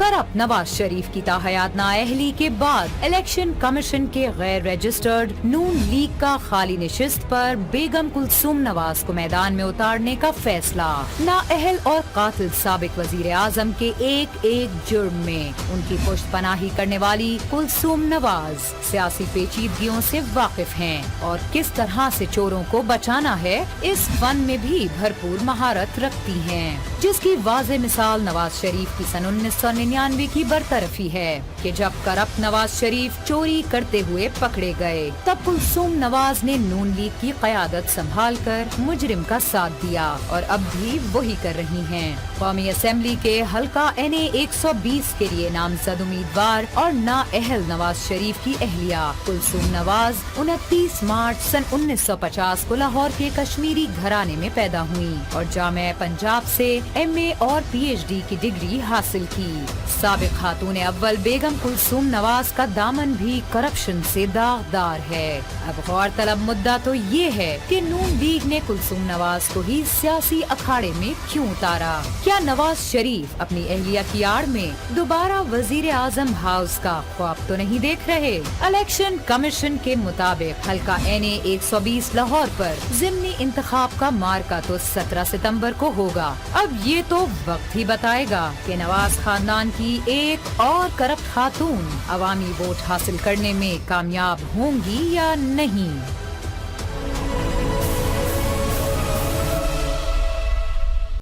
Corrupt Nawaz Sharif की ताहयात नाअहली के बाद इलेक्शन कमीशन के गैर रजिस्टर्ड नून लीग का खाली नशिस्त पर बेगम कुलसूम नवाज को मैदान में उतारने का फैसला। नाअहल और कातिल साबिक वजीर आजम के एक जुर्म में उनकी पुश्तपनाही करने वाली कुलसूम नवाज सियासी पेचीदगियों से वाकिफ हैं और किस तरह से चोरों को बचाना है इस फन में भी भरपूर महारत रखती हैं, जिसकी वाज़े मिसाल नवाज शरीफ की सन 1999 की बरतरफी है कि जब करप्ट नवाज शरीफ चोरी करते हुए पकड़े गए, तब कुलसूम नवाज ने नून लीग की क़यादत संभाल कर मुजरिम का साथ दिया और अब भी वही कर रही हैं। कौमी असेंबली के हल्का NA 120 के लिए नामजद उम्मीदवार और नाअहल नवाज शरीफ की अहलिया कुलसूम नवाज 29 मार्च सन 1950 को लाहौर के कश्मीरी घराने में पैदा हुई और जामिया पंजाब से MA और PhD की डिग्री हासिल की। साबिक खातून अव्वल बेगम कुलसूम नवाज का दामन भी करप्शन से दागदार है। अब गौरतलब मुद्दा तो ये है कि नून लीग ने कुलसूम नवाज को ही सियासी अखाड़े में क्यों उतारा। क्या नवाज शरीफ अपनी अहलिया की आड़ में दोबारा वजीर आजम हाउस का ख्वाब तो नहीं देख रहे? इलेक्शन कमीशन के मुताबिक हल्का NA 120 लाहौर पर ज़िमनी इंतखाब का मार्का तो 17 सितंबर को होगा। अब ये तो वक्त ही बताएगा कि नवाज खानदान की एक और करप्ट खातून अवामी वोट हासिल करने में कामयाब होंगी या नहीं।